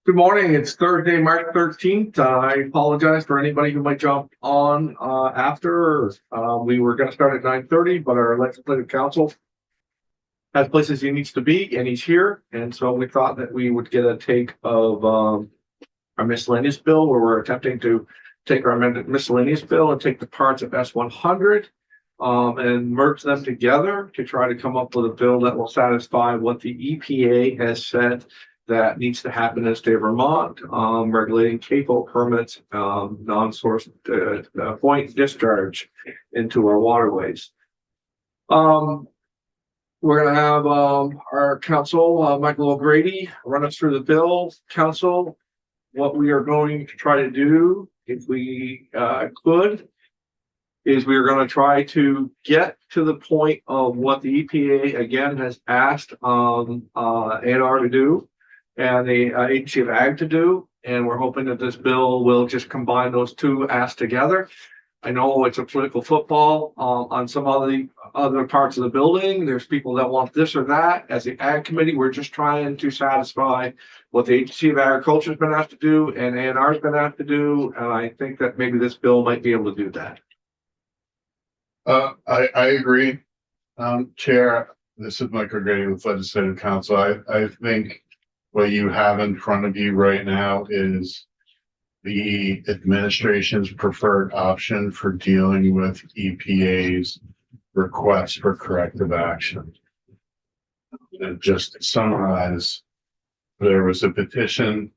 Good morning. It's Thursday, March 13th. I apologize for anybody who might jump on after. We were going to start at 9:30, but our legislative council has places he needs to be, and he's here. And so we thought that we would get a take of our miscellaneous bill, where we're attempting to take our amended miscellaneous bill and take the parts of S100 and merge them together to try to come up with a bill that will satisfy what the EPA has said that needs to happen in the state of Vermont, regulating CAFO permits, non-source point discharge into our waterways. We're going to have our counsel, Michael O'Grady, run us through the bill. Counsel, what we are going to try to do, if we could, is we are going to try to get to the point of what the EPA again has asked ANR to do and the Agency of Ag to do, and we're hoping that this bill will just combine those two asks together. I know it's a political football on some of the other parts of the building. There's people that want this or that. As the Ag Committee, we're just trying to satisfy what the Agency of Agriculture has been asked to do and ANR has been asked to do, and I think that maybe this bill might be able to do that. I agree, Chair. This is Michael O'Grady with Legislative Council. I think what you have in front of you right now is the administration's preferred option for dealing with EPA's request for corrective action. And just to summarize, there was a petition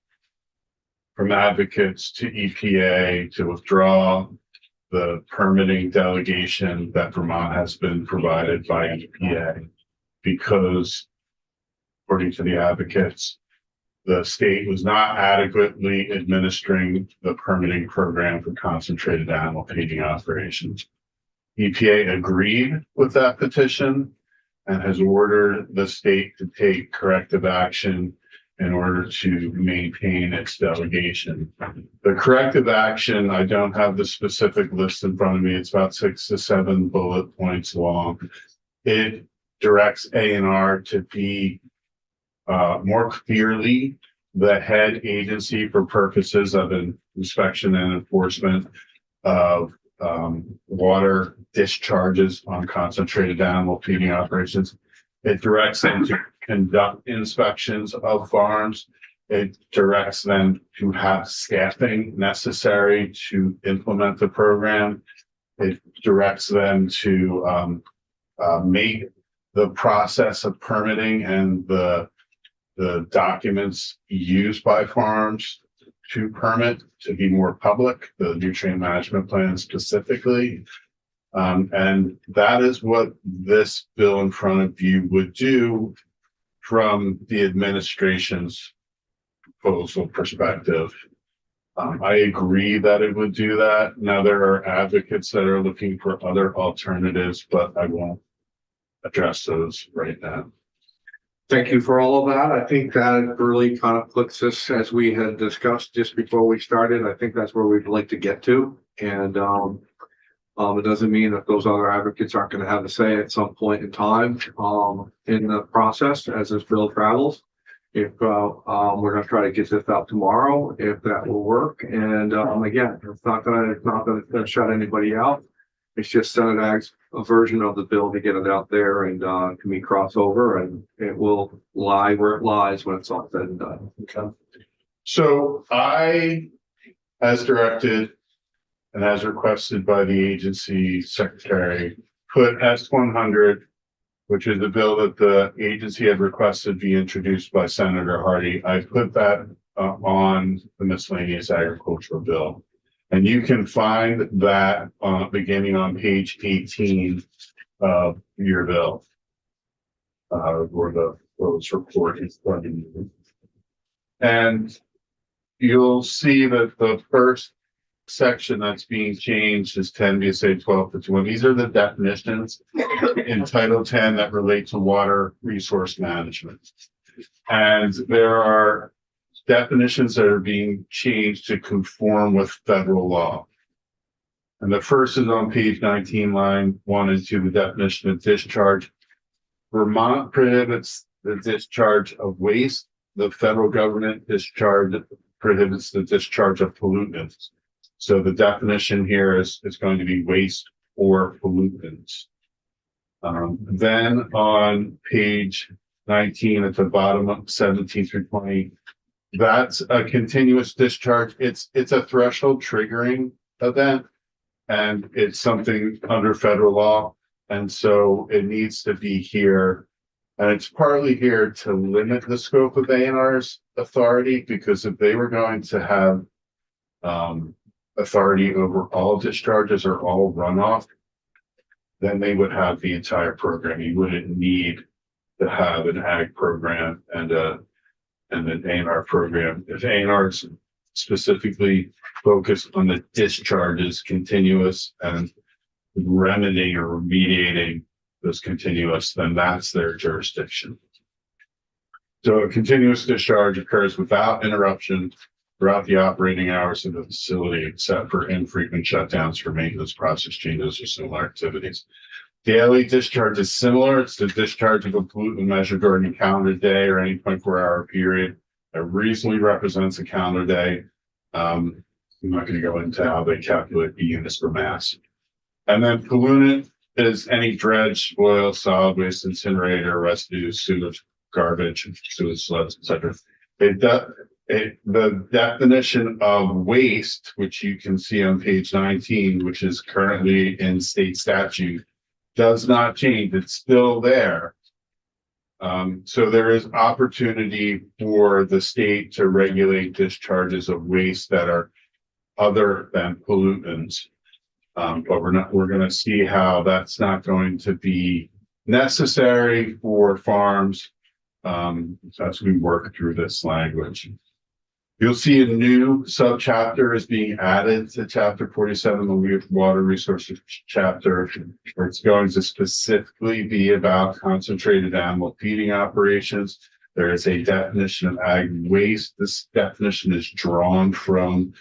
from advocates to EPA to withdraw the permitting delegation that Vermont has been provided by EPA because, according to the advocates, the state was not adequately administering the permitting program for concentrated animal feeding operations. EPA agreed with that petition and has ordered the state to take corrective action in order to maintain its delegation. The corrective action, I don't have the specific list in front of me. It's about 6 to 7 bullet points long. It directs ANR to be more clearly the head agency for purposes of inspection and enforcement of water discharges on concentrated animal feeding operations. It directs them to conduct inspections of farms. It directs them to have staffing necessary to implement the program. It directs them to make the process of permitting and the documents used by farms to permit to be more public, the nutrient management plan specifically. And that is what this bill in front of you would do from the administration's proposal perspective. I agree that it would do that. Now, there are advocates that are looking for other alternatives, but I won't address those right now. Thank you for all of that. I think that really kind of puts us, as we had discussed just before we started, I think that's where we'd like to get to. And it doesn't mean that those other advocates aren't going to have a say at some point in time in the process as this bill travels. If we're going to try to get this out tomorrow, if that will work. And again, it's not going to shut anybody out. It's just Senate Ag's a version of the bill to get it out there and can be crossover, and it will lie where it lies when it's all said and done. Okay. So I, as directed and as requested by the agency secretary, put S100, which is the bill that the agency had requested be introduced by Senator Hardy. I put that on the miscellaneous agricultural bill. And you can find that beginning on page 18 of your bill, or the Rose report is funding you. And you'll see that the first section that's being changed is 10 VSA 1251. These are the definitions in Title 10 that relate to water resource management. And there are definitions that are being changed to conform with federal law. And the first is on page 19, line 1 and 2, the definition of discharge. Vermont prohibits the discharge of waste the federal government prohibits the discharge of pollutants. So the definition here is going to be waste or pollutants. Then on page 19 at the bottom of 17 through 20, that's a continuous discharge. It's a threshold triggering event, and it's something under federal law. And so it needs to be here. And it's partly here to limit the scope of A&R's authority, because if they were going to have authority over all discharges or all runoff, then they would have the entire program. You wouldn't need to have an ag program and an A&R program. If A&R is specifically focused on the discharges, continuous, and remedying or remediating those continuous, then that's their jurisdiction. So a continuous discharge occurs without interruption throughout the operating hours of the facility, except for infrequent shutdowns for maintenance, process changes, or similar activities. Daily discharge is similar. It's the discharge of a pollutant measured during a calendar day or any 24-hour period that reasonably represents a calendar day. I'm not going to go into how they calculate the units per mass. And then pollutant is any dredge, oil, solid waste, incinerator, residue, sewage, garbage, sewage sludge, etc. The definition of waste, which you can see on page 19, which is currently in state statute, does not change. It's still there. So there is opportunity for the state to regulate discharges of waste that are other than pollutants. But we're going to see how that's not going to be necessary for farms as we work through this language. You'll see a new subchapter is being added to chapter 47, the water resources chapter, where it's going to specifically be about concentrated animal feeding operations. There is a definition of ag waste. This definition is drawn from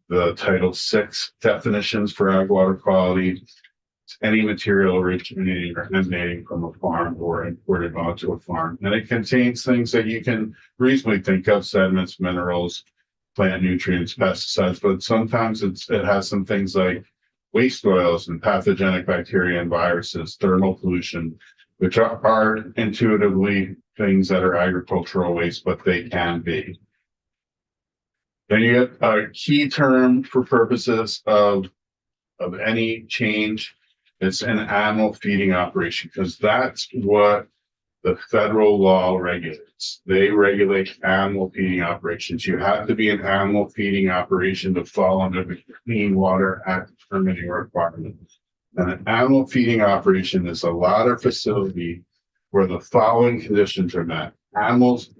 the Title VI definitions for ag water quality. It's any material originating or emanating from a farm or imported onto a farm. And it contains things that you can reasonably think of: sediments, minerals, plant nutrients, pesticides, but sometimes it has some things like waste oils and pathogenic bacteria and viruses, thermal pollution, which are intuitively things that are agricultural waste, but they can be. Then you get a key term for purposes of any change. It's an animal feeding operation, because that's what the federal law regulates. They regulate animal feeding operations. You have to be an animal feeding operation to fall under the Clean Water Act permitting requirements. And an animal feeding operation is a lot of facility where the following conditions are met. Animals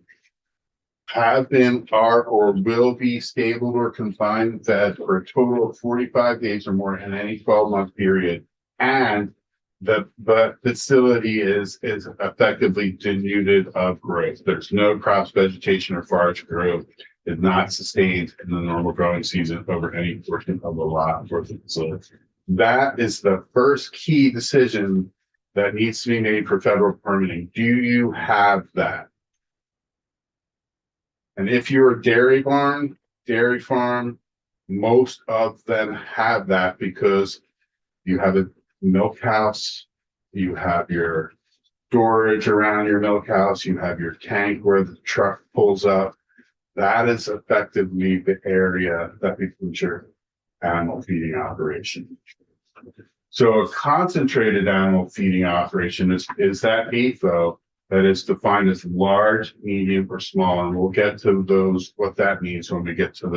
have been, are, or will be stabled or confined and fed for a total of 45 days or more in any 12-month period. And the facility is effectively denuded of growth. There's no crops, vegetation, or forage growth. Is not sustained in the normal growing season over any portion of the lot or the facility. That is the first key decision that needs to be made for federal permitting. Do you have that? And if you're a dairy barn, dairy farm, most of them have that, because you have a milk house, you have your storage around your milk house, you have your tank where the truck pulls up. That is effectively the area that becomes your animal feeding operation. So a concentrated animal feeding operation is that AFO that is defined as large, medium, or small. And we'll get to those, what that means, when we get to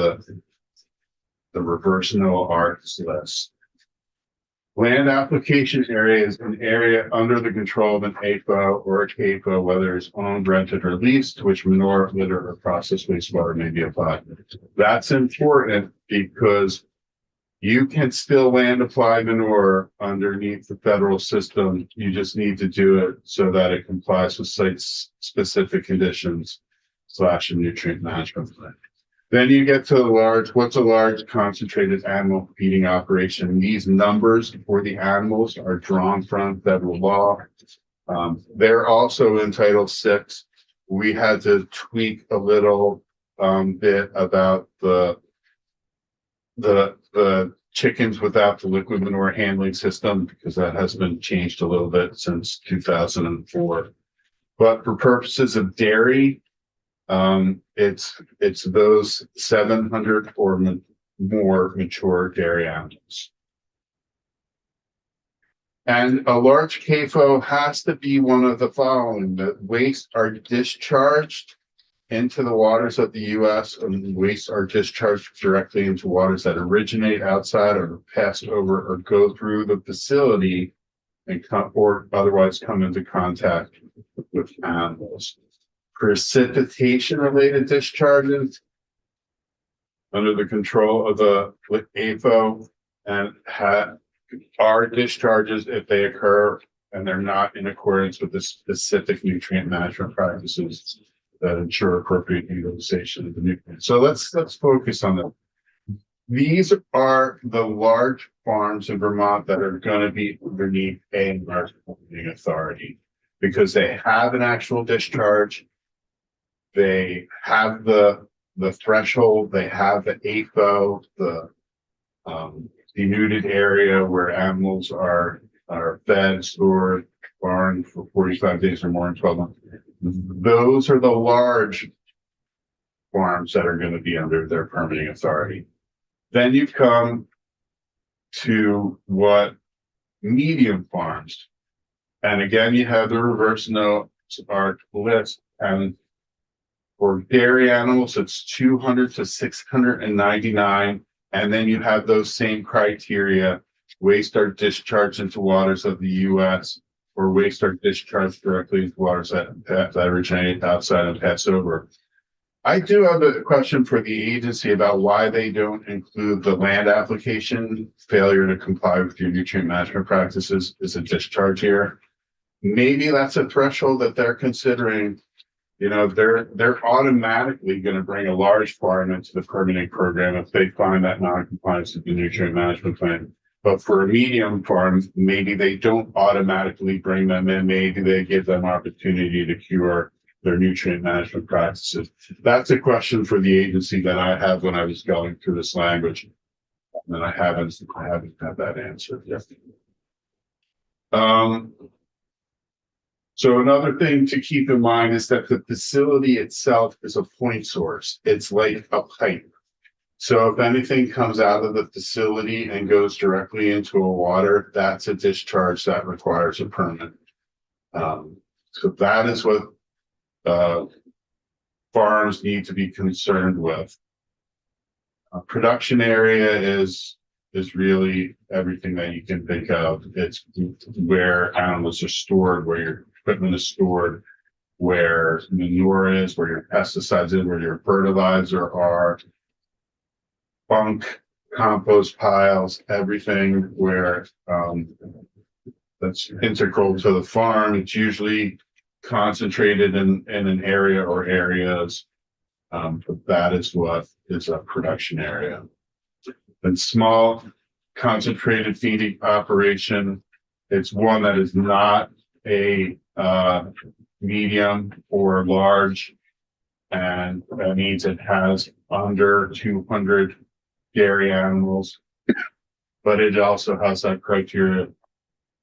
the reverse NOAA ARCS list. Land application area is an area under the control of an AFO or a CAFO, whether it's owned, rented, or leased, to which manure, litter, or processed wastewater may be applied. That's important because you can still land apply manure underneath the federal system. You just need to do it so that it complies with site-specific conditions / nutrient management plan. Then you get to what's a large concentrated animal feeding operation? These numbers for the animals are drawn from federal law. They're also in Title VI. we had to tweak a little bit about the chickens without the liquid manure handling system, because that has been changed a little bit since 2004. But for purposes of dairy, it's those 700 or more mature dairy animals. And a large CAFO has to be one of the following: that waste are discharged into the waters of the U.S. and waste are discharged directly into waters that originate outside or pass over or go through the facility and or otherwise come into contact with animals. Precipitation related discharges under the control of the AFO and are discharges if they occur and they're not in accordance with the specific nutrient management practices that ensure appropriate utilization of the nutrients. So let's focus on them. These are the large farms in Vermont that are going to be underneath a marketing authority because they have an actual discharge. They have the threshold. They have the AFO, the denuded area where animals are fed, stored, barred for 45 days or more in 12 months. Those are the large farms that are going to be under their permitting authority. Then you come to what medium farms. And again, you have the reverse note are list. And for dairy animals, it's 200 to 699. And then you have those same criteria. Waste are discharged into waters of the U.S. or waste are discharged directly into waters that originate outside and pass over. I do have a question for the agency about why they don't include the land application. Failure to comply with your nutrient management practices is a discharge here. Maybe that's a threshold that they're considering. You know, they're automatically going to bring a large farm into the permitting program if they find that non-compliance with the nutrient management plan. But for a medium farm, maybe they don't automatically bring them in. Maybe they give them opportunity to cure their nutrient management practices. That's a question for the agency that I have when I was going through this language, and I haven't had that answered yet. So another thing to keep in mind is that the facility itself is a point source. It's like a pipe. So if anything comes out of the facility and goes directly into a water, that's a discharge that requires a permit. So that is what farms need to be concerned with. Production area is really everything that you can think of. It's where animals are stored, where your equipment is stored, where manure is, where your pesticides is, where your fertilizer are, bunk, compost piles, everything where that's integral to the farm. It's usually concentrated in an area or areas, but that is what is a production area. And small concentrated feeding operation, it's one that is not a medium or large, and that means it has under 200 dairy animals, but it also has that criteria.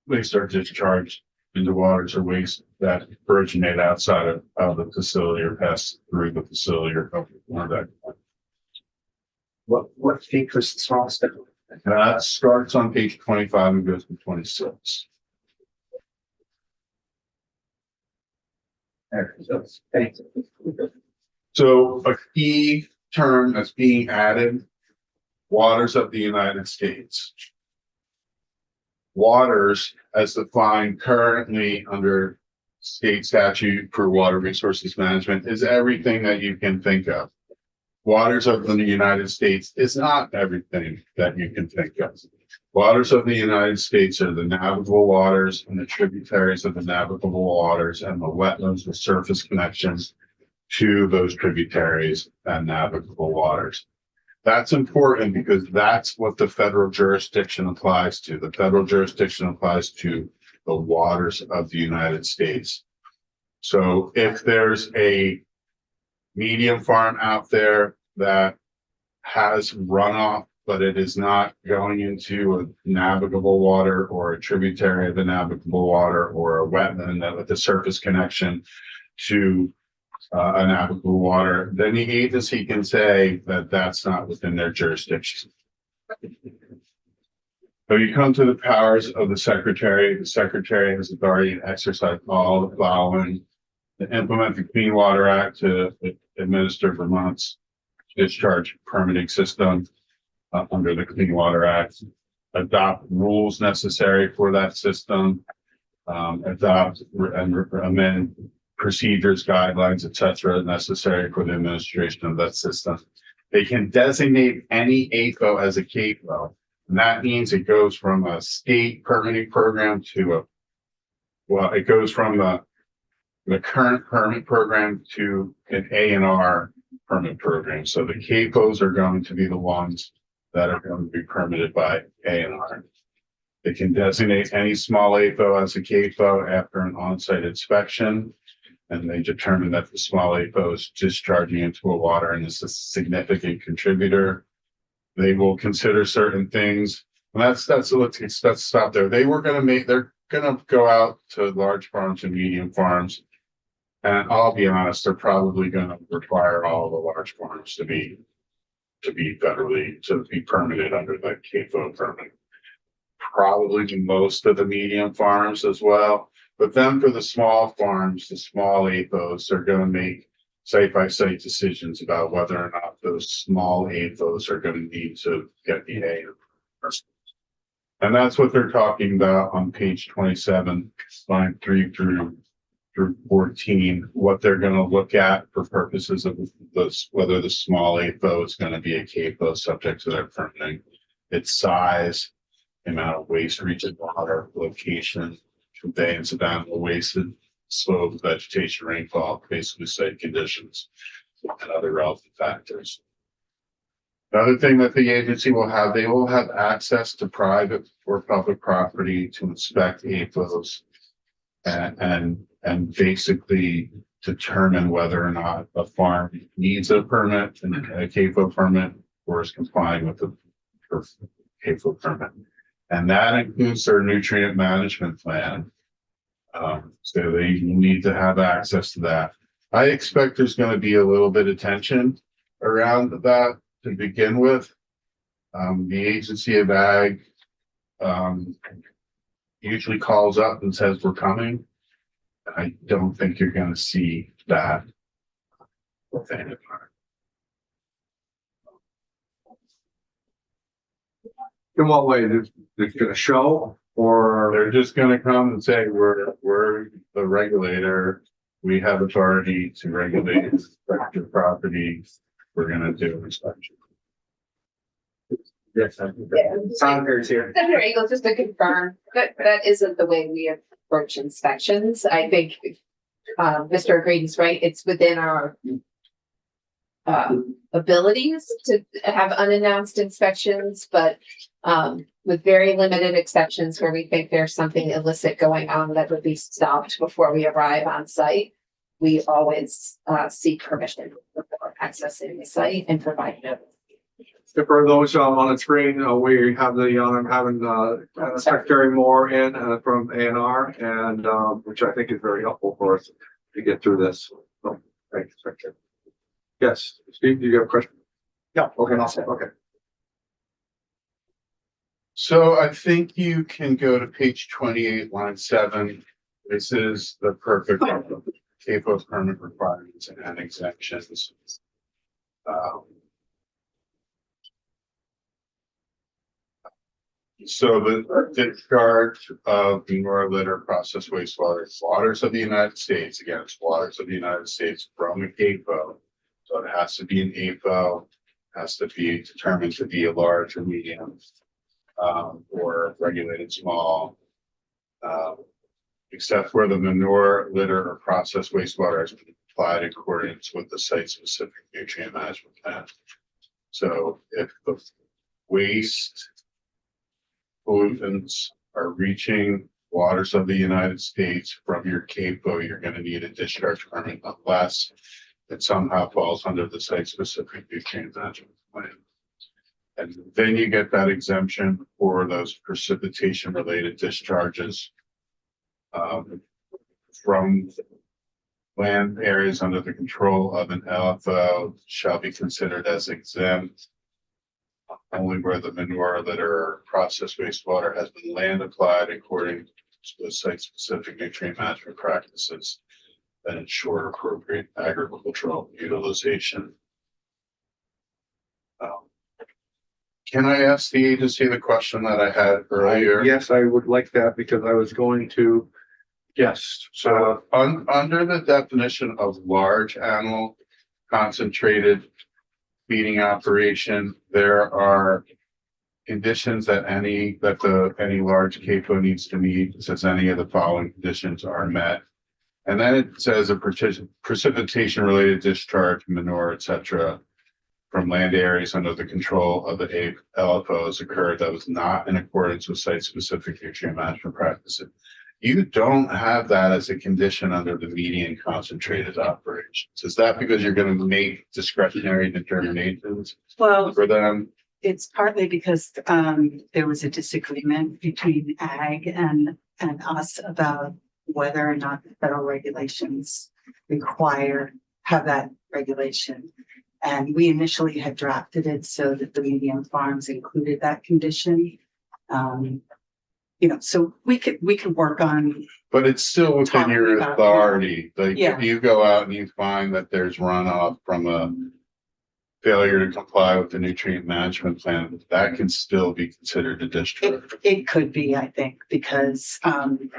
Waste are discharged into waters or waste that originate outside of the facility or pass through the facility or that. What feet was the smallest step? That starts on page 25 and goes to 26. So a key term that's being added, waters of the United States. Waters, as defined currently under state statute for water resources management, is everything that you can think of. Waters of the United States is not everything that you can think of. Waters of the United States are the navigable waters and the tributaries of the navigable waters and the wetlands with surface connections to those tributaries and navigable waters. That's important because that's what the federal jurisdiction applies to. The federal jurisdiction applies to the waters of the United States. So if there's a medium farm out there that has runoff, but it is not going into a navigable water or a tributary of the navigable water or a wetland that with a surface connection to a navigable water, then the agency can say that that's not within their jurisdiction. So you come to the powers of the secretary has authority to exercise all the following: to implement the Clean Water Act, to administer Vermont's discharge permitting system under the Clean Water Act, adopt rules necessary for that system, adopt and amend procedures, guidelines, etc., necessary for the administration of that system. They can designate any AFO as a CAFO, and that means it goes from a state permitting program to it goes from the current permit program to an A&R permit program. So the CAFOs are going to be the ones that are going to be permitted by A&R. They can designate any small AFO as a CAFO after an on-site inspection, and they determine that the small AFO is discharging into a water and is a significant contributor. They will consider certain things. And let's stop there. They're gonna go out to large farms and medium farms. And I'll be honest, they're probably gonna require all the large farms to be permitted under the CAFO permit. Probably most of the medium farms as well. But then for the small farms, the small AFOs, they're gonna make site-by-site decisions about whether or not those small AFOs are gonna need to get the A. And that's what they're talking about on page 27, line 3 through 14, what they're gonna look at for purposes of this, whether the small AFO is gonna be a CAFO subject to their permitting, its size, amount of waste reaching water, location, conveyance of animal waste, slope, vegetation, rainfall, basically site conditions, and other relevant factors. Another thing that the agency will have, they will have access to private or public property to inspect AFOs and basically determine whether or not a farm needs a permit and a CAFO permit or is complying with the CAFO permit. And that includes their nutrient management plan. So they need to have access to that. I expect there's going to be a little bit of tension around that to begin with. The Agency of Ag usually calls up and says we're coming. I don't think you're going to see that. In what way? They're gonna show, or They're just going to come and say we're the regulator. We have authority to regulate your property. We're going to do an inspection. yes, Saunders here. Senator Eagle, just to confirm, that isn't the way we approach inspections. I think Mr. O'Grady's right. It's within our abilities to have unannounced inspections, but with very limited exceptions where we think there's something illicit going on that would be stopped before we arrive on site, we always seek permission before accessing the site and providing it. for those on the screen, we have the honor of having Secretary Moore in from A&R, and which I think is very helpful for us to get through this. So, thank you, Secretary. Yes, Steve, do you have a question? Yeah, okay, awesome. Okay. So I think you can go to page 28, line 7. This is the perfect CAFO permit requirements and exemptions. So the discharge of manure, litter, processed wastewater, waters of the United States, again, it's waters of the United States from a CAFO. So it has to be an AFO, has to be determined to be a large or medium, or regulated small, except where the manure, litter, or processed wastewater has been applied in accordance with the site-specific nutrient management plan. So if the waste pollutants are reaching waters of the United States from your CAPO, you're gonna need a discharge permit unless it somehow falls under the site-specific nutrient management plan. And then you get that exemption for those precipitation-related discharges from land areas under the control of an LFO shall be considered as exempt only where the manure, litter, or processed wastewater has been land applied according to the site-specific nutrient management practices that ensure appropriate agricultural utilization. Can I ask the agency the question that I had earlier? Yes, I would like that because I was going to, yes, So under the definition of large animal concentrated feeding operation, there are conditions that any large CAPO needs to meet. It says any of the following conditions are met. And then it says a precipitation related discharge, manure, etc. from land areas under the control of the LFOs occurred that was not in accordance with site specific nutrient management practices. You don't have that as a condition under the median concentrated operations. Is that because you're going to make discretionary determinations Well, for them? it's partly because there was a disagreement between ag and us about whether or not the federal regulations have that regulation. And we initially had drafted it so that the medium farms included that condition. So we could work on. But it's still within Talking your about- authority. Like Yeah. if you go out and you find that there's runoff from a failure to comply with the nutrient management plan, that can still be considered a discharge. It could be, I think, because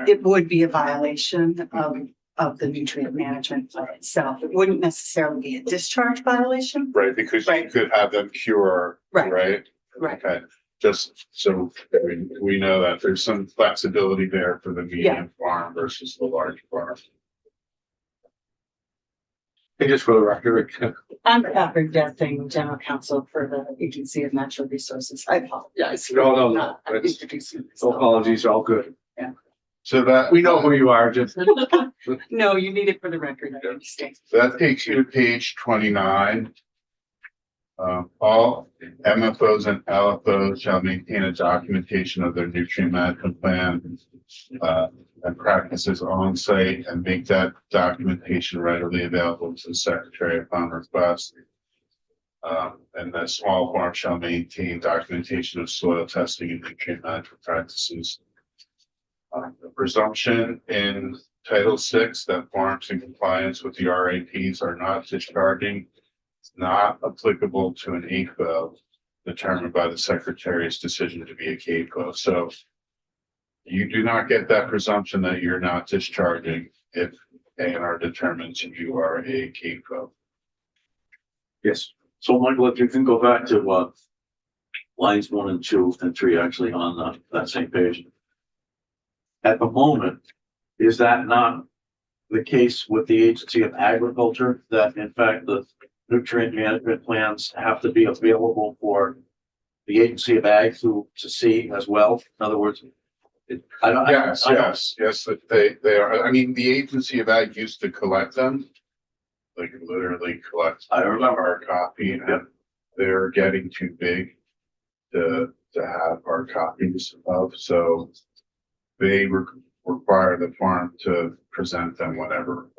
it would be a violation of the nutrient management plan itself. It wouldn't necessarily be a discharge violation. Right, because you Right. could have them cure, Right. right? Right. Okay, just so we know that there's some flexibility there for the medium farm versus the large farm. and just for the record, I'm Catherine Dething, General Counsel for the Agency of Natural Resources. I apologize. No. I'm It's- introducing no myself. apologies, all good. So that. We know who you are, just. No, you need it for the record. I understand. That takes you to page 29. All MFOs and LFOs shall maintain a documentation of their nutrient management plan and practices on site and make that documentation readily available to the secretary upon request. And the small farm shall maintain documentation of soil testing and nutrient management practices. The presumption in Title VI that farms in compliance with the RAPs are not discharging is not applicable to an ACO determined by the secretary's decision to be a CAPO. So you do not get that presumption that you're not discharging if A&R determines you are a CAPO. Yes. So Michael, if you can go back to lines 1 and 2 and 3 actually on that same page. At the moment, is that not the case with the Agency of Agriculture, that in fact the nutrient management plans have to be available for the Agency of Ag to see as well? In other words, Yes, that they are. I mean, the Agency of Ag used to collect them. Like literally collect. I remember. Our copy, and they're getting too big to have our copies of, so they require the farm to present them whenever,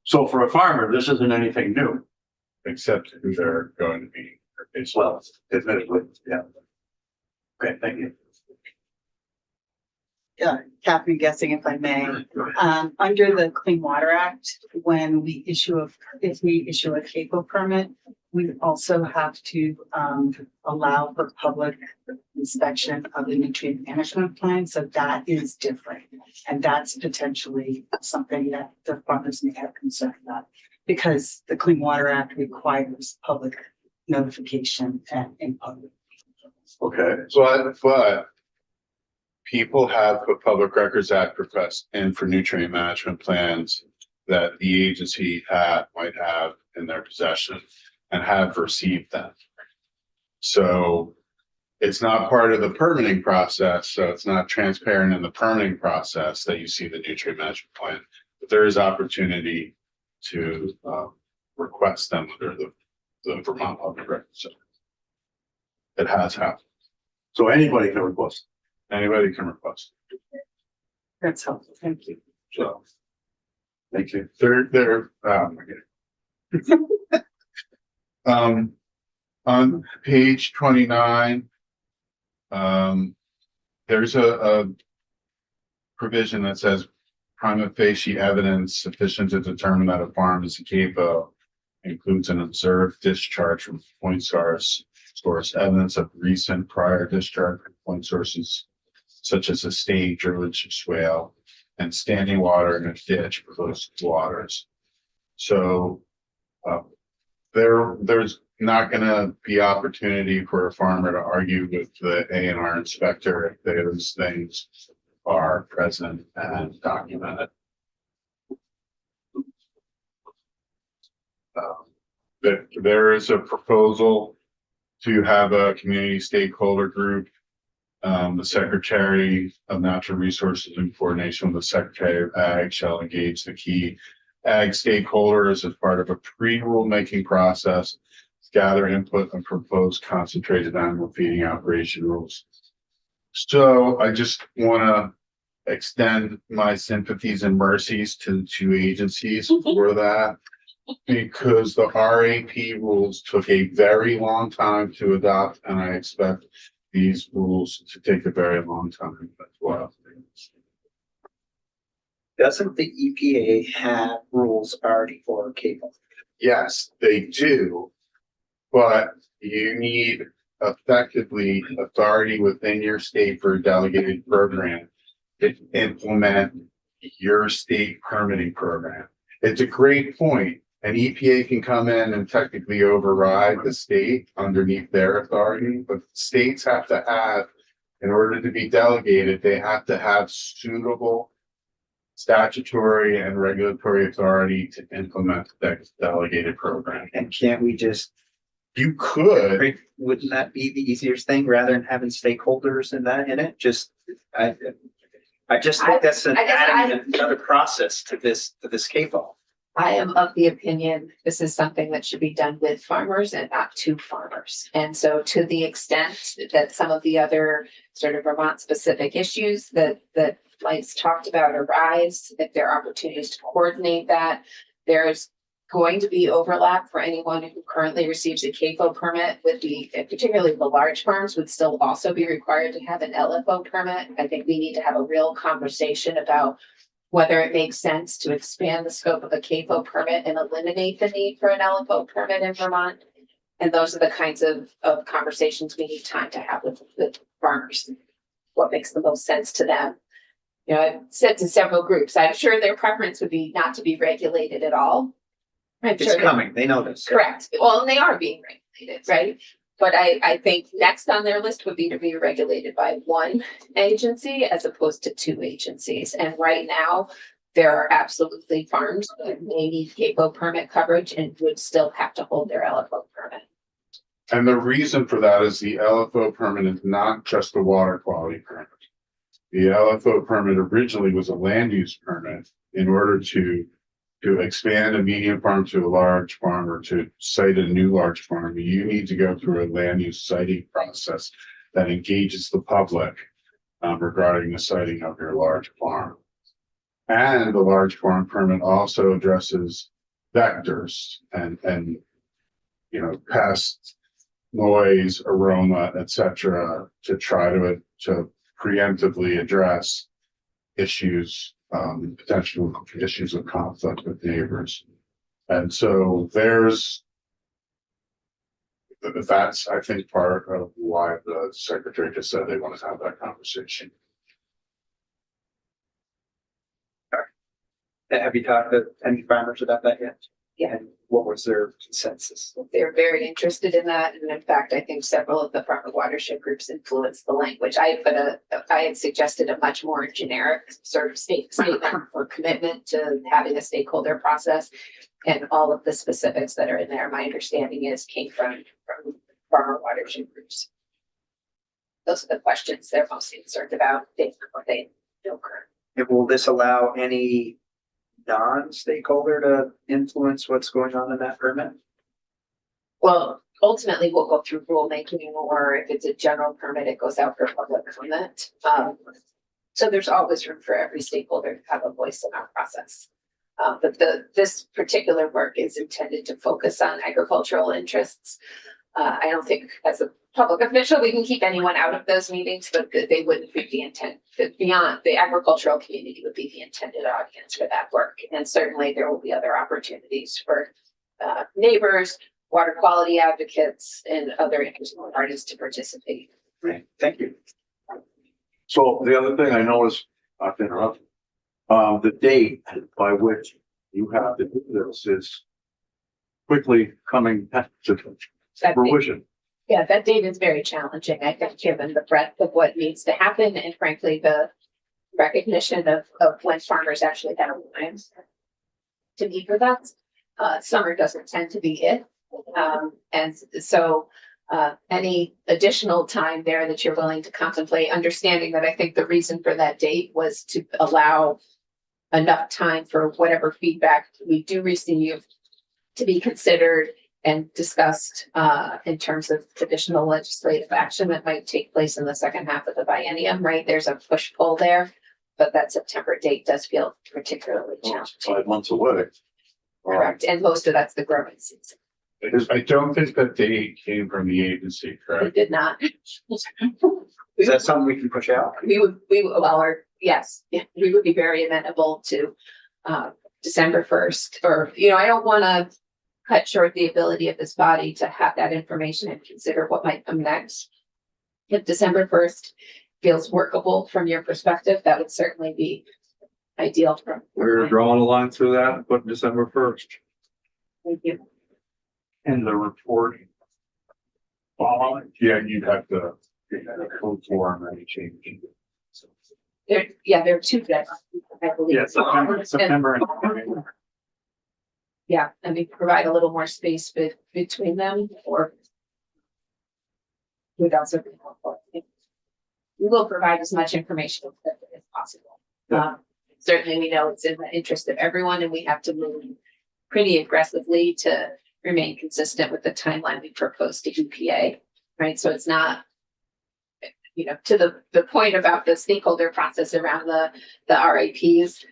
So for a farmer, this isn't anything new. except who they're going to be. Well, admittedly, yeah. Okay, thank you. Catherine Guessing, if I may. Under the Clean Water Act, when we issue a CAPO permit, we also have to allow for public inspection of the nutrient management plan. So that is different. And that's potentially something that the farmers may have concern about, because the Clean Water Act requires public notification and input. Okay, But people have put Public Records Act requests in for nutrient management plans that the agency might have in their possession and have received them. So it's not part of the permitting process, so it's not transparent in the permitting process that you see the nutrient management plan. But there is opportunity to request them under the Vermont Public Records Act. It has happened. So anybody can request. Anybody can request. That's helpful. Thank you. So Thank you. they're on page 29, there's a provision that says prima facie evidence sufficient to determine that a farm is a CAFO includes an observed discharge from point source, evidence of recent prior discharge from point sources such as a stage, drillage, swale, and standing water in a ditch for those waters. So there's not going to be opportunity for a farmer to argue with the A&R inspector if those things are present and documented. There is a proposal to have a community stakeholder group. The Secretary of Natural Resources in coordination with the Secretary of Ag shall engage the key ag stakeholders as part of a pre-rulemaking process, gather input and propose concentrated animal feeding operation rules. So I just want to extend my sympathies and mercies to the two agencies for that, because the RAP rules took a very long time to adopt, and I expect these rules to take a very long time as well. Doesn't the EPA have rules already for cable? Yes, they do, but you need effectively authority within your state for a delegated program to implement your state permitting program. It's a great point. An EPA can come in and technically override the state underneath their authority, but states have to have, in order to be delegated, they have to have suitable statutory and regulatory authority to implement that delegated program. And can't we just, You could, wouldn't that be the easiest thing rather than having stakeholders in it? I just think that's adding another process to this CAFO. I am of the opinion this is something that should be done with farmers and not to farmers. And so to the extent that some of the other sort of Vermont specific issues that Mike's talked about arise, if there are opportunities to coordinate that, there's going to be overlap for anyone who currently receives a CAFO permit with particularly the large farms would still also be required to have an LFO permit. I think we need to have a real conversation about whether it makes sense to expand the scope of a CAFO permit and eliminate the need for an LFO permit in Vermont. And those are the kinds of conversations we need time to have with farmers. What makes the most sense to them? You know, I've said to several groups, I'm sure their preference would be not to be regulated at all. It's coming. They know this. Correct. Well, and they are being regulated, right? But I think next on their list would be to be regulated by one agency as opposed to two agencies. And right now, there are absolutely farms that may need CAFO permit coverage and would still have to hold their LFO permit. and the reason for that is the LFO permit is not just a water quality permit. The LFO permit originally was a land use permit in order to expand a medium farm to a large farm or to site a new large farm. You need to go through a land use siting process that engages the public regarding the siting of your large farm. And the large farm permit also addresses vectors and you know, pest, noise, aroma, etc., to try to preemptively address issues, potential issues of conflict with neighbors. And so that's, I think, part of why the secretary just said they want to have that conversation. Have you talked to any farmers about that yet? Yeah. And what was their consensus? They're very interested in that. And in fact, I think several of the farmer watershed groups influence the language. I had suggested a much more generic sort of statement or commitment to having a stakeholder process. And all of the specifics that are in there, my understanding is came from farmer watershed groups. those are the questions they're most concerned about. They don't currently. And will this allow any non-stakeholder to influence what's going on in that permit? Well, ultimately, we'll go through rulemaking, or if it's a general permit, it goes out for public comment. So there's always room for every stakeholder to have a voice in our process. But this particular work is intended to focus on agricultural interests. I don't think as a public official, we can keep anyone out of those meetings, but they wouldn't be the intent. Beyond the agricultural community would be the intended audience for that work. And certainly there will be other opportunities for neighbors, water quality advocates, and other interested parties to participate. Right, thank you. So the other thing I noticed, I've interrupted, the date by which you have to do this is quickly coming to That date, fruition. yeah, that date is very challenging, I think, given the breadth of what needs to happen and frankly, the recognition of when farmers actually have time to meet for that. Summer doesn't tend to be it. And so any additional time there that you're willing to contemplate, understanding that I think the reason for that date was to allow enough time for whatever feedback we do receive to be considered and discussed in terms of additional legislative action that might take place in the second half of the biennium, right? There's a push-pull there, but that September date does feel particularly Well, it's challenging. 5 months away. Correct, and most of that's the growing season. I don't think that date came from the agency, We correct? did not. Is that something we can push out? We would, well, or yes, yeah, we would be very amenable to December 1st, or, I don't want to cut short the ability of this body to have that information and consider what might come next. If December 1st feels workable from your perspective, that would certainly be ideal from. We're drawing a line through that and put December 1st. Thank you. And the report. Yeah, you'd have to code form any change. There are two that I believe. Yeah, September and Yeah, and we provide a little more space between them, or would also be helpful. We will provide as much information as possible. Certainly, we know it's in the interest of everyone, and we have to move pretty aggressively to remain consistent with the timeline we proposed to EPA, right? So it's not, to the point about the stakeholder process around the RAPs,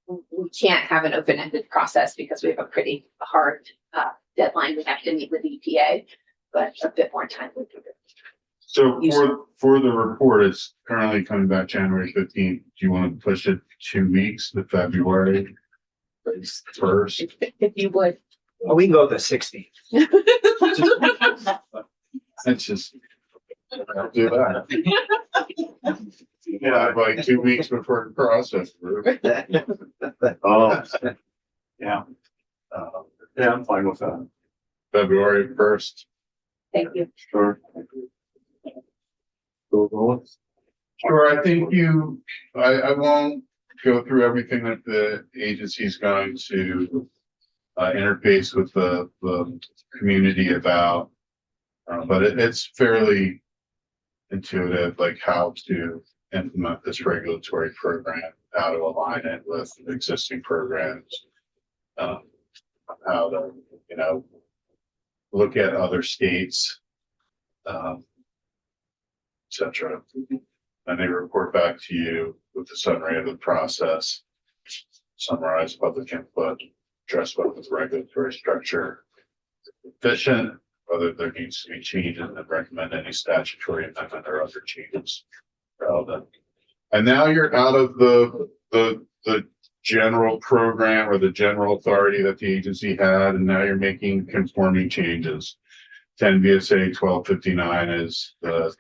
we can't have an open-ended process because we have a pretty hard deadline we have to meet with EPA, but a bit more time would be good. So for the report, it's currently coming back January 15th. Do you want to push it 2 weeks to February 1st? If you would. Oh, we can go the 16th. It's just. I'll do that. Yeah, like 2 weeks before the process. Oh, yeah. Yeah, I'm fine with that. February 1st. Thank you. Sure. Sure, I think I won't go through everything that the agency is going to interface with the community about. But it's fairly intuitive, like how to implement this regulatory program, how to align it with existing programs. How to, look at other states, et cetera. And they report back to you with the summary of the process, summarize public input, address whether the regulatory structure is efficient, whether there needs to be changes, and recommend any statutory amendment or other changes relevant. And now you're out of the general program or the general authority that the agency had, and now you're making conforming changes. 10 VSA 1259 is the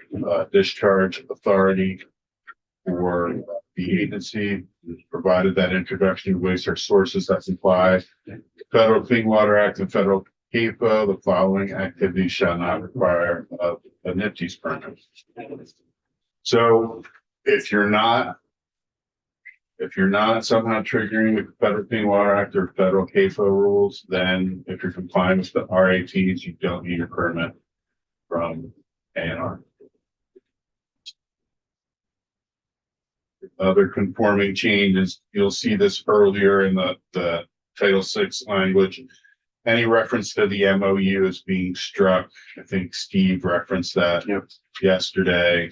discharge authority for the agency, provided that introduction of waste or sources that comply Federal Clean Water Act and Federal CAFO. The following activities shall not require a NIPD's permit. So if you're not somehow triggering the Federal Clean Water Act or Federal CAFO rules, then if you're complying with the RATs, you don't need a permit from ANR. other conforming changes, you'll see this earlier in the Title VI language. Any reference to the MOU is being struck. I think Steve referenced that yesterday.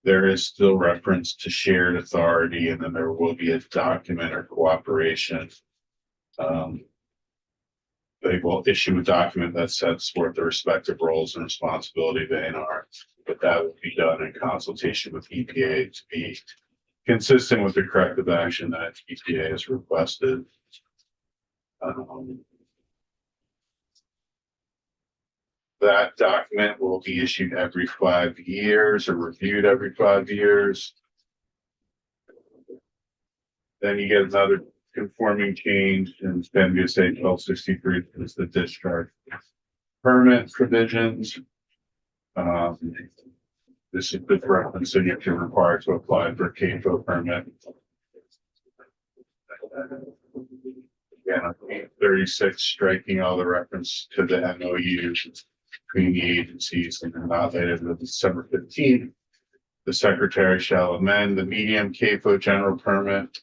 There is still reference to shared authority, and then there will be a document or cooperation. They will issue a document that sets forth the respective roles and responsibility of A&R, but that will be done in consultation with EPA to be consistent with the corrective action that EPA has requested. That document will be issued every 5 years or reviewed every 5 years. Then you get another conforming change in NBSA 1263 is the discharge permit provisions. This is the reference that you can require to apply for a CAFO permit. Again, 36 striking all the reference to the MOU between the agencies and then not later than December 15th. The secretary shall amend the medium CAFO general permit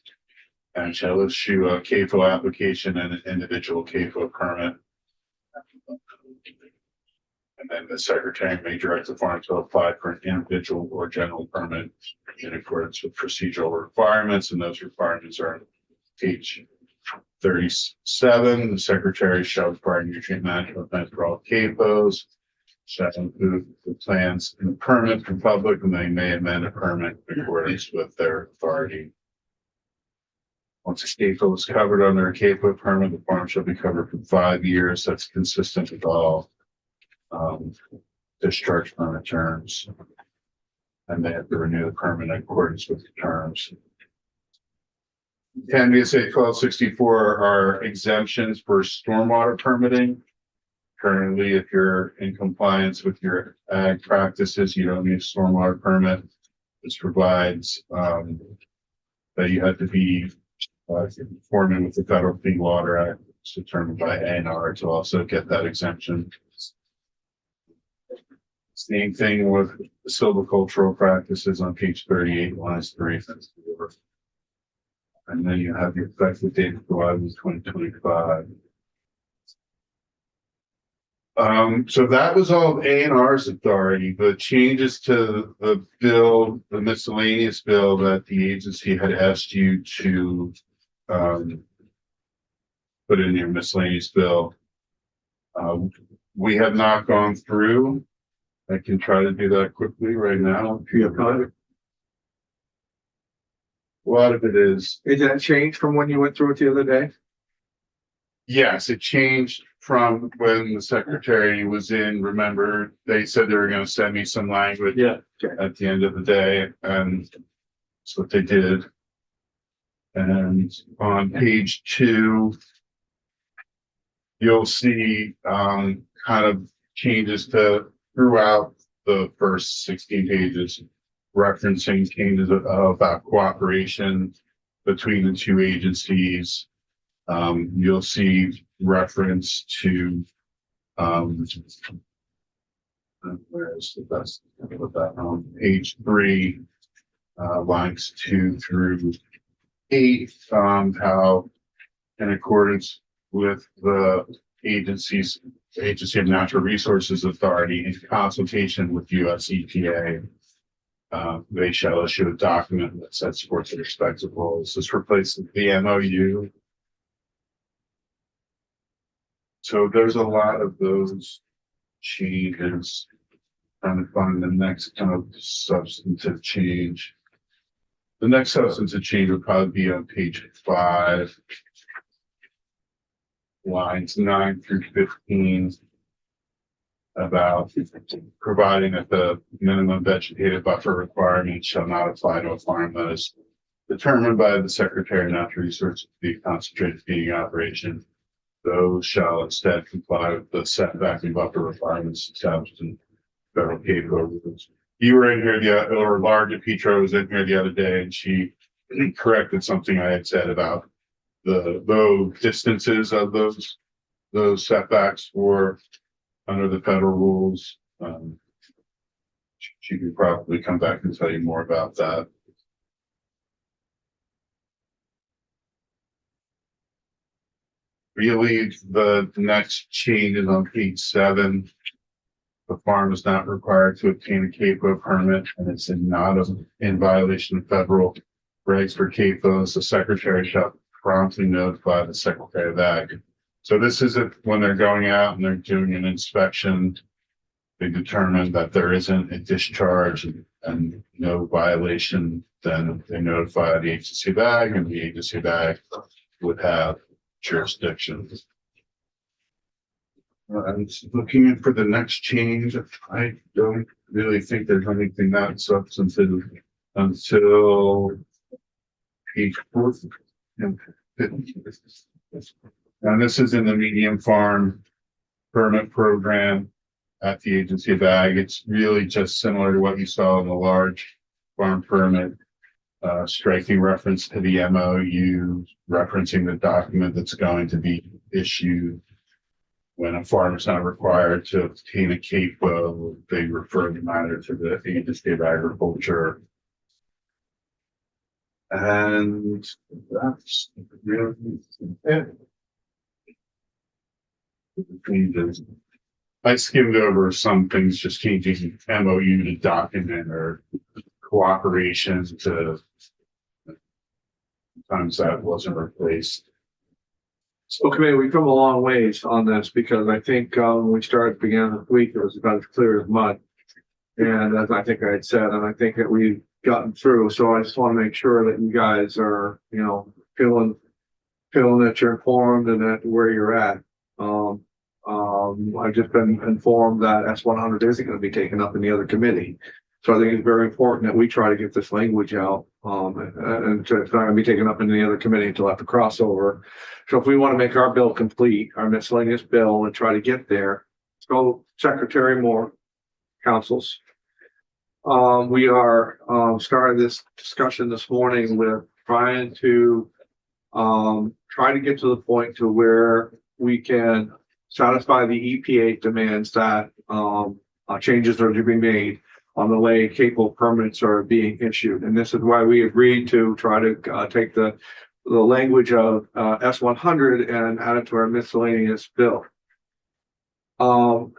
and shall issue a CAFO application and an individual CAFO permit. And then the secretary may direct the farm to apply for an individual or general permit in accordance with procedural requirements, and those requirements are on page 37. The secretary shall require nutrient management plans for all CAFOs. Shall include the plans and the permit for public, and they may amend a permit in accordance with their authority. Once a CAFO is covered under a CAFO permit, the farm shall be covered for 5 years. That's consistent with all discharge permit terms. And they have to renew the permit in accordance with the terms. NBSA 1264 are exemptions for stormwater permitting. Currently, if you're in compliance with your ag practices, you don't need a stormwater permit. This provides that you have to be conforming with the Federal Clean Water Act. It's determined by A&R to also get that exemption. Same thing with the silvicultural practices on page 38, lines 3 and 4. And then you have the effective date of July 2025. So that was all of A&R's authority, but changes to the bill, the miscellaneous bill that the agency had asked you to put in your miscellaneous bill. We have not gone through. I can try to do that quickly right now. Do you have time? A lot of it is, Did that change from when you went through it the other day? yes, it changed from when the secretary was in. Remember, they said they were going to send me some language at the end of the day, and that's what they did. And on page 2, you'll see kind of changes to throughout the first 16 pages, referencing changes about cooperation between the two agencies. You'll see reference to where's the best put that on page 3, lines 2 through 8, how in accordance with the Agency of Natural Resources Authority in consultation with US EPA, they shall issue a document that sets forth the respective roles. This replaces the MOU. So there's a lot of those changes. Trying to find the next kind of substantive change. The next substantive change would probably be on page 5, lines 9 through 15, about providing that the minimum vegetative buffer requirement shall not apply to a farm that is determined by the Secretary of Natural Resources to be a concentrated feeding operation. Those shall instead comply with the setback and buffer requirements established in federal CAFO rules. You were in here, or Laura DePietro was in here the other day, and she corrected something I had said about the low distances of those setbacks for under the federal rules. She could probably come back and tell you more about that. really, the next change is on page 7. The farm is not required to obtain a CAPO permit, and it's in violation of federal regs for CAPOs. The secretary shall promptly notify the Secretary of Ag. So this is it, when they're going out and they're doing an inspection, they determine that there isn't a discharge and no violation, then they notify the agency of Ag, and the agency of Ag would have jurisdiction. I'm looking for the next change. I don't really think there's anything that substantive until page 4. And this is in the medium farm permit program at the agency of Ag. It's really just similar to what you saw in the large farm permit, striking reference to the MOU, referencing the document that's going to be issued. When a farm is not required to obtain a CAPO, they refer the matter to the agency of agriculture. And that's really it. I skimmed over some things, just changing MOU to document or cooperation to, sometimes that wasn't replaced. So committee, we've come a long ways on this because I think when we started beginning of the week, it was about as clear as mud. And as I think I had said, and I think that we've gotten through. So I just want to make sure that you guys are, feeling that you're informed and that where you're at. I've just been informed that S100 isn't going to be taken up in the other committee. So I think it's very important that we try to get this language out, and it's not going to be taken up in the other committee until after crossover. So if we want to make our bill complete, our miscellaneous bill, and try to get there, so Secretary Moore, councils, we are starting this discussion this morning with trying to try to get to the point to where we can satisfy the EPA demands that changes are to be made on the way CAPO permits are being issued. And this is why we agreed to try to take the language of S100 and add it to our miscellaneous bill. All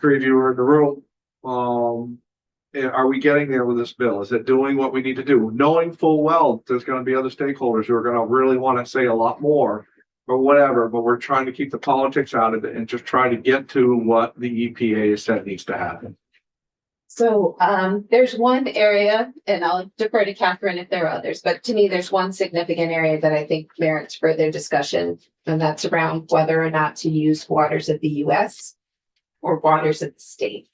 three of you are in the room. Are we getting there with this bill? Is it doing what we need to do? Knowing full well there's going to be other stakeholders who are going to really want to say a lot more or whatever, but we're trying to keep the politics out of it and just try to get to what the EPA has said needs to happen. So there's one area, and I'll defer to Catherine if there are others, but to me, there's one significant area that I think merits further discussion, and that's around whether or not to use waters of the US or waters of the state.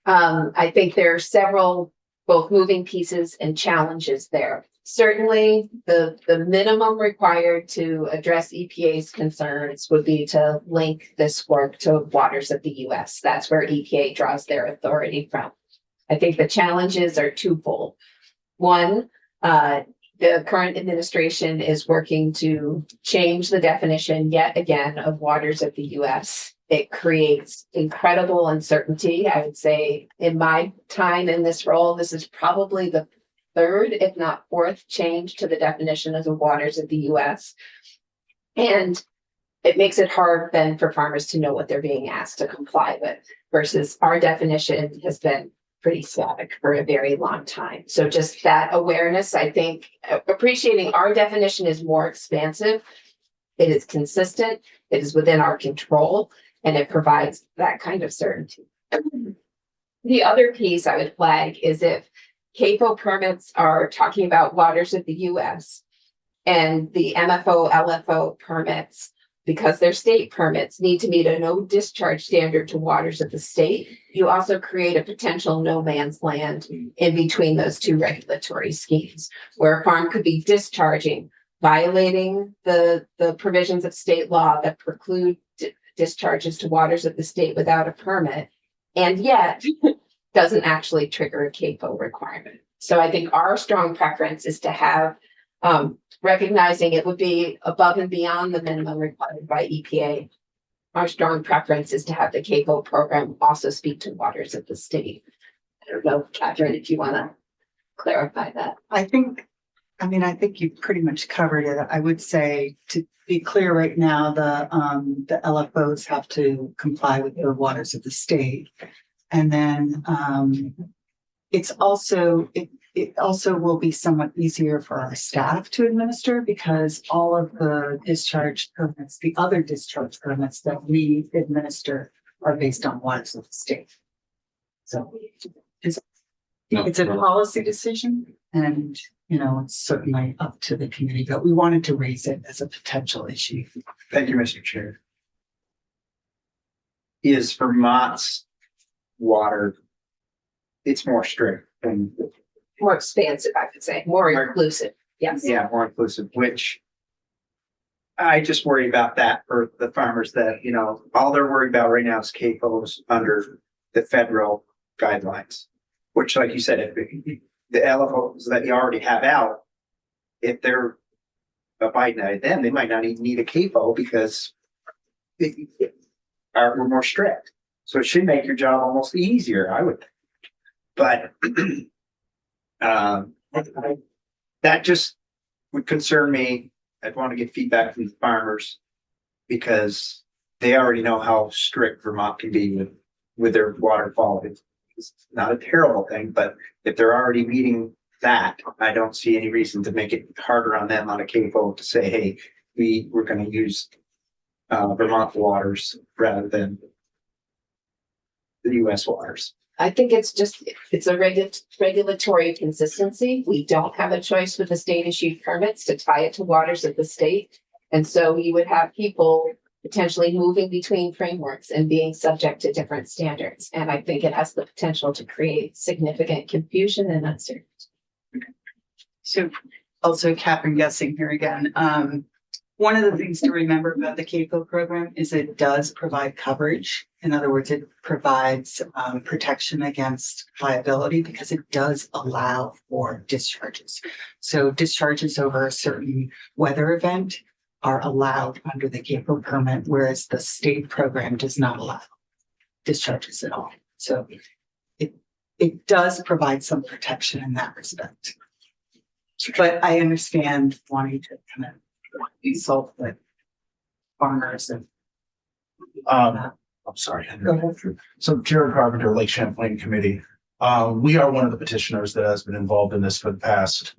I think there are several both moving pieces and challenges there. Certainly, the minimum required to address EPA's concerns would be to link this work to waters of the US. That's where EPA draws their authority from. I think the challenges are twofold. One, the current administration is working to change the definition yet again of waters of the US. It creates incredible uncertainty. I would say in my time in this role, this is probably the third, if not fourth, change to the definition of the waters of the US. And it makes it hard then for farmers to know what they're being asked to comply with, versus our definition has been pretty static for a very long time. So just that awareness, I think, appreciating our definition is more expansive. It is consistent, it is within our control, and it provides that kind of certainty. The other piece I would flag is if CAPO permits are talking about waters of the US and the MFO, LFO permits, because they're state permits, need to meet a no discharge standard to waters of the state, you also create a potential no man's land in between those two regulatory schemes, where a farm could be discharging, violating the provisions of state law that preclude discharges to waters of the state without a permit, and yet doesn't actually trigger a CAPO requirement. So I think our strong preference is to have, recognizing it would be above and beyond the minimum required by EPA. Our strong preference is to have the CAPO program also speak to waters of the state. I don't know, Catherine, if you want to clarify that. I think I mean, I think you pretty much covered it. I would say, to be clear right now, the LFOs have to comply with the waters of the state. And then, it also will be somewhat easier for our staff to administer because all of the discharge permits, the other discharge permits that we administer are based on waters of the state. So it's a policy decision and, it's certainly up to the committee, but we wanted to raise it as a potential issue. Thank you, Mr. Chair. Is Vermont's water, it's more strict than, More expansive, I would say, more More- inclusive. Yes. yeah, more inclusive, which I just worry about that for the farmers that, all they're worried about right now is CAFOs under the federal guidelines. Which, like you said, if the LFOs that you already have out, if they're abiding by them, they might not even need a CAFO because we're more strict. So it should make your job almost easier, I would think. But that just would concern me. I'd want to get feedback from the farmers because they already know how strict Vermont can be with their water quality. It's not a terrible thing, but if they're already meeting that, I don't see any reason to make it harder on them on a CAFO to say, hey, we're going to use Vermont waters rather than the US waters. I think it's a regulatory consistency. We don't have a choice with the state issued permits to tie it to waters of the state. And so you would have people potentially moving between frameworks and being subject to different standards. And I think it has the potential to create significant confusion and uncertainty. So also Catherine guessing here again. One of the things to remember about the CAFO program is it does provide coverage. In other words, it provides protection against liability because it does allow for discharges. So discharges over a certain weather event are allowed under the CAFO permit, whereas the state program does not allow discharges at all. So it does provide some protection in that respect. But I understand wanting to kind of insult the farmers and. I'm sorry. Go ahead. So Jared Carpenter, Lake Champlain Committee. We are one of the petitioners that has been involved in this for the past,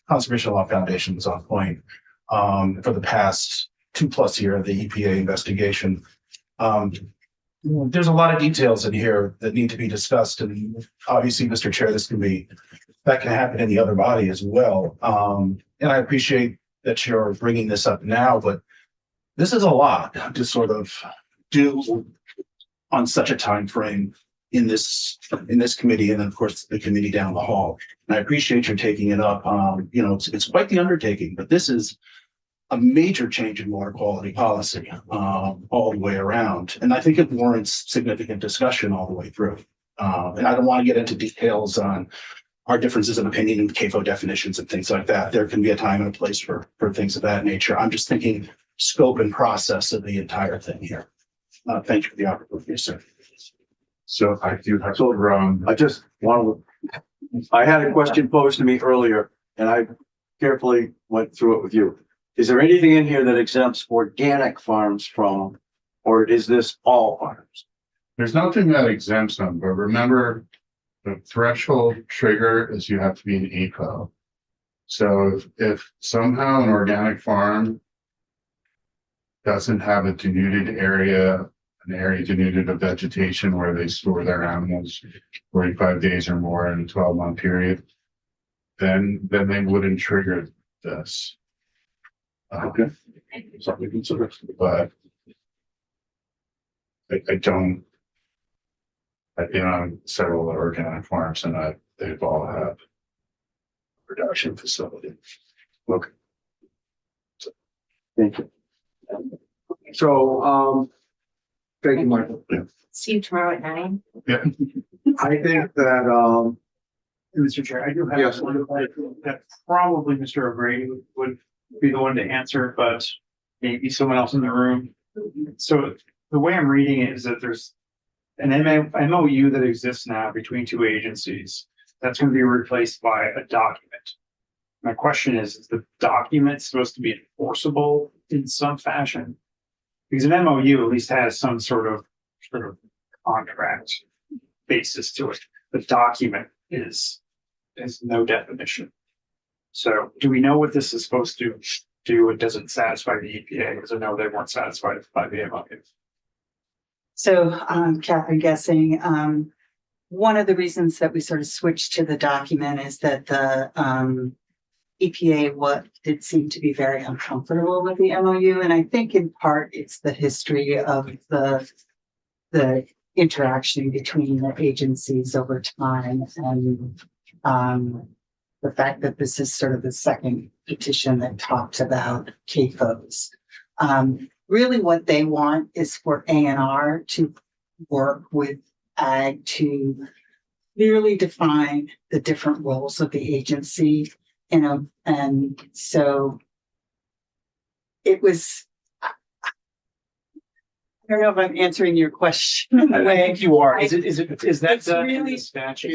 Conservation Law Foundation was on point, for the past 2+ year of the EPA investigation. There's a lot of details in here that need to be discussed, and obviously, Mr. Chair, that can happen in the other body as well. And I appreciate that you're bringing this up now, but this is a lot to sort of do on such a time frame in this committee, and then of course the committee down the hall. And I appreciate your taking it up. It's quite the undertaking, but this is a major change in water quality policy all the way around, and I think it warrants significant discussion all the way through. And I don't want to get into details on our differences in opinion and CAFO definitions and things like that. There can be a time and a place for things of that nature. I'm just thinking scope and process of the entire thing here. Thank you for the opportunity, sir. So I do have So, to, I just want to, I had a question posed to me earlier and I carefully went through it with you. Is there anything in here that exempts organic farms from, or is this all farms? there's nothing that exempts them, but remember the threshold trigger is you have to be an EPO. So if somehow an organic farm doesn't have a denuded area, an area denuded of vegetation where they store their animals 45 days or more in a 12-month period, then they wouldn't trigger this. Okay. Something to consider. But I don't. I've been on several organic farms and they've all have production facility. Okay. Thank you. So, thank you, Michael. See you tomorrow at 9. Yeah. I think that, Mr. Chair, I do have Yes. one that probably Mr. O'Grady would be the one to answer, but maybe someone else in the room. So the way I'm reading it is that there's an MOU that exists now between two agencies that's going to be replaced by a document. My question is the document supposed to be enforceable in some fashion? Because an MOU at least has some sort of contract basis to it. The document is no definition. So do we know what this is supposed to do? It doesn't satisfy the EPA, because I know they weren't satisfied by the MOU. So, Catherine guessing, one of the reasons that we sort of switched to the document is that the, EPA did seem to be very uncomfortable with the MOU. And I think in part it's the history of the interaction between the agencies over time and, the fact that this is sort of the second petition that talks about CAFOs. Really what they want is for A&R to work with ag to clearly define the different roles of the agency, you know, and so it was, I don't know if I'm answering your question in the I way. think you are. Is that It's done in really- the statute?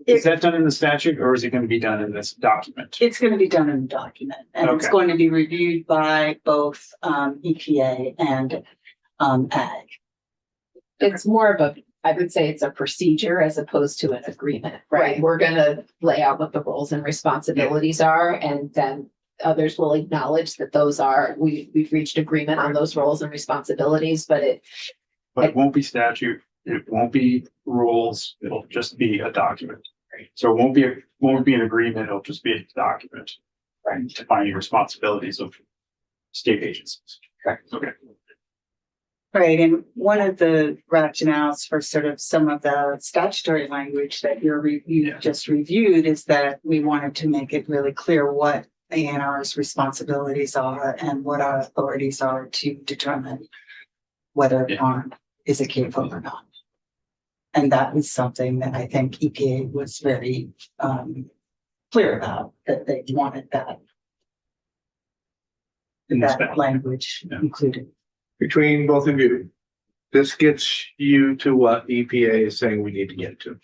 Is that done in the statute, or is it going to be done in this document? It's going to be done in the document, and it's Okay. going to be reviewed by both EPA and ag. It's more of a, I would say it's a procedure as opposed to an agreement, right? Right. We're gonna lay out what the roles and responsibilities are, and then others will acknowledge that those are, we've reached agreement on those roles and responsibilities, but it, But it won't be statute, it won't be rules, it'll just be a document. So it won't be an agreement, it'll just be a document. Right, defining responsibilities of state agencies. Okay. Right, and one of the rationales for sort of some of the statutory language that you just reviewed is that we wanted to make it really clear what A&R's responsibilities are and what our authorities are to determine whether a farm is a CAFO or not. And that was something that I think EPA was very clear about, that they wanted that In the spec. language Yeah. included. Between both of you, this gets you to what EPA is saying we need to get to.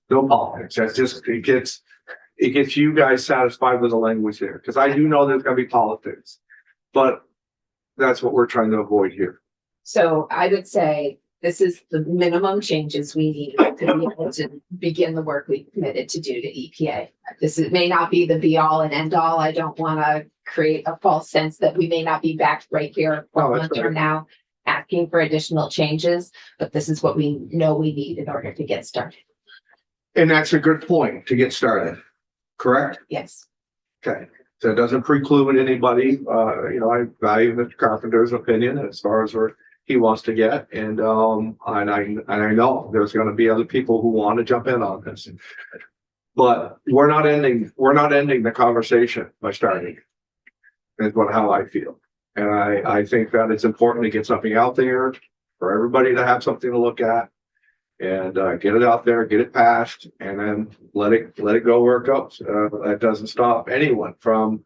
No politics. That's just, it gets you guys satisfied with the language there, because I do know there's gonna be politics. But that's what we're trying to avoid here. so I would say this is the minimum changes we need to be able to begin the work we committed to do to EPA. May not be the be all and end all. I don't wanna create a false sense that we may not be back right here Oh, 4 that's months right. from now asking for additional changes, but this is what we know we need in order to get started. And that's a good point to get started, correct? Yes. Okay, so it doesn't preclude anybody, I value Mr. Carpenter's opinion as far as where he wants to get, and I know there's gonna be other people who want to jump in on this. But we're not ending the conversation by starting. Is how I feel. And I think that it's important to get something out there for everybody to have something to look at. And get it out there, get it passed, and then let it go where it goes. That doesn't stop anyone from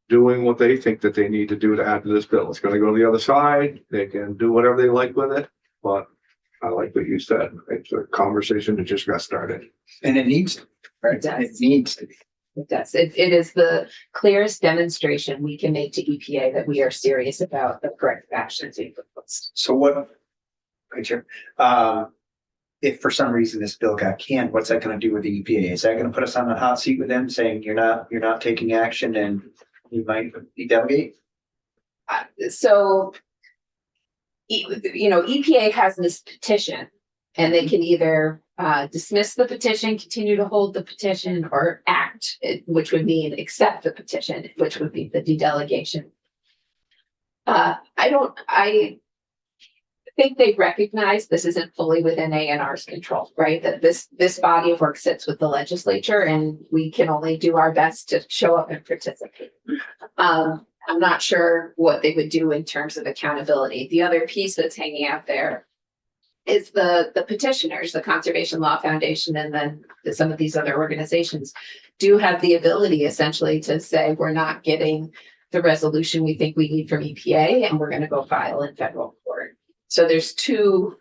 doing what they think that they need to do to add to this bill. It's gonna go to the other side. They can do whatever they like with it, but I like what you said. It's a conversation that just got started. And it needs to, right? It does. It needs to be. It does. It is the clearest demonstration we can make to EPA that we are serious about the corrective actions being proposed. So what, right, Chair, if for some reason this bill got canned, what's that gonna do with the EPA? Is that gonna put us on the hot seat with them saying you're not taking action and you might delegate? So, EPA has this petition and they can either dismiss the petition, continue to hold the petition, or act, which would mean accept the petition, which would be the dedelegation. I think they recognize this isn't fully within A&R's control, right? That this body of work sits with the legislature and we can only do our best to show up and participate. I'm not sure what they would do in terms of accountability. The other piece that's hanging out there is the petitioners, the Conservation Law Foundation, and then some of these other organizations do have the ability essentially to say, we're not getting the resolution we think we need from EPA, and we're going to go file in federal court. So there's two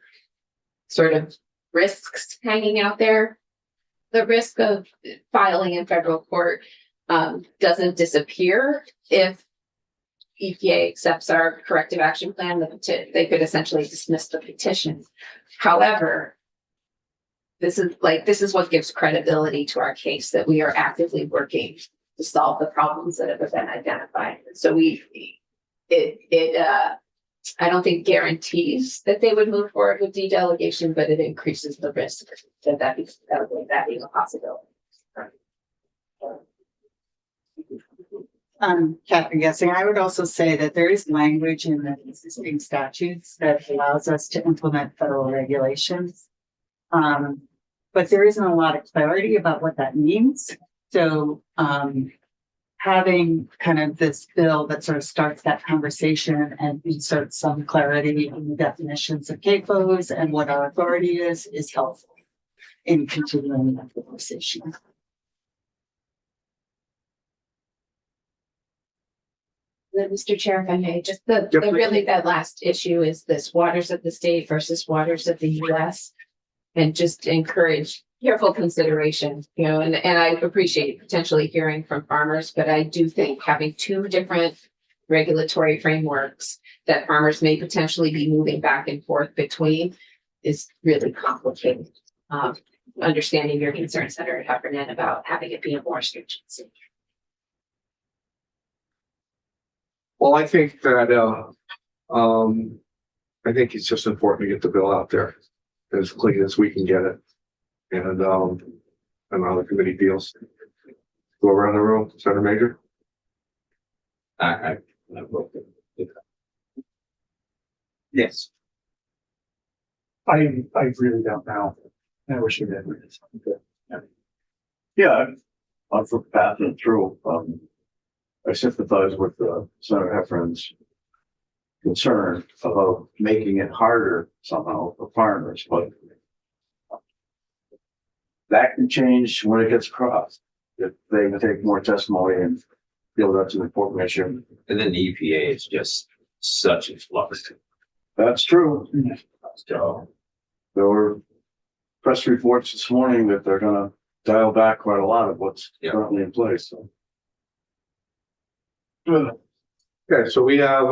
sort of risks hanging out there. The risk of filing in federal court doesn't disappear if EPA accepts our corrective action plan, they could essentially dismiss the petition. However, this is what gives credibility to our case, that we are actively working to solve the problems that have been identified. So I don't think guarantees that they would move forward with dedelegation, but it increases the risk that being a possibility. Catherine Guessing, I would also say that there is language in the existing statutes that allows us to implement federal regulations. But there isn't a lot of clarity about what that means. So, having kind of this bill that sort of starts that conversation and inserts some clarity in the definitions of CAFOs and what our authority is helpful in continuing that conversation. Mr. Chair, if I may, just Yep. really that last issue is this waters of the state versus waters of the US. And just encourage careful consideration, and I appreciate potentially hearing from farmers, but I do think having two different regulatory frameworks that farmers may potentially be moving back and forth between is really complicated. Understanding your concern, Senator Heffernan, about having it be a more stringent. Well, I think that, I think it's just important to get the bill out there as clean as we can get it. And how the committee feels. Go around the room, Senator Major. I Yes. I really don't know. I wish we did. Yeah, I'm for passing it through. I sympathize with Senator Heffernan's concern about making it harder somehow for farmers, but that can change when it gets crossed. If they take more testimony and feel that's an important issue. And then the EPA is just such a flux. That's true. So there were press reports this morning that they're gonna dial back quite a lot of what's currently in place, so. Okay, so we have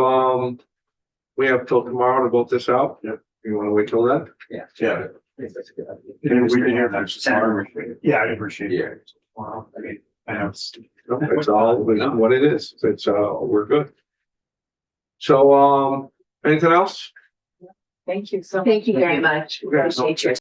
till tomorrow to vote this out. Yep. You wanna wait till then? Yeah. And we can hear from farmers. Yeah, I appreciate it. Yeah. Wow, I mean, I know it's. No, it's all what it is. It's we're good. So anything else? Thank you so much. Thank you very much. Okay. Appreciate your